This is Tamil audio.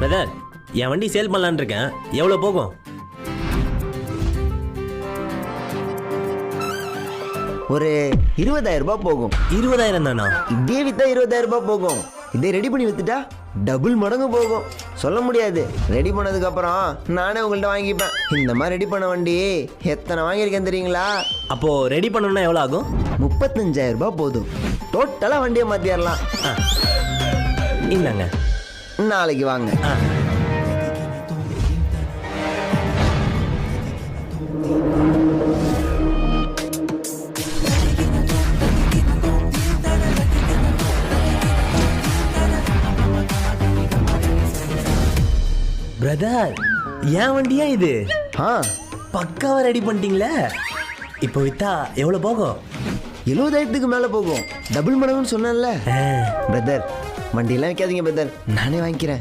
பிரதர், என் வண்டி சேல் பண்ணலான்னு இருக்கேன். எவ்வளோ போகும்? ஒரு 20,000 ரூபாய் போகும். 20,000 தானா? இதே வித்தா 20,000 ரூபாய் போகும். இதே ரெடி பண்ணி வித்துட்டா டபுள் மடங்கு போகும். சொல்ல முடியாது. ரெடி பண்ணதுக்கு அப்புறம் நானே உங்கள்கிட்ட வாங்கிப்பேன். இந்த மாதிரி ரெடி பண்ண வண்டி எத்தனை வாங்கியிருக்கேன் தெரியுங்களா? அப்போ ரெடி பண்ணணும்னா எவ்வளோ ஆகும்? 35,000 ரூபாய் போதும். டோட்டலாக வண்டியை மாற்றிடலாம். இந்தாங்க. நாளைக்கு வாங்க. பிரதர், என் வண்டியா இது? பக்காவா ரெடி பண்ணிட்டீங்களே. இப்போ வித்தா எவ்வளோ போகும்? 70,000க்கு மேலே போகும். டபுள் மடங்குன்னு சொன்னேன்ல பிரதர். வண்டியெல்லாம் வைக்காதீங்க பிரதர், நானே வாங்கிக்கிறேன்.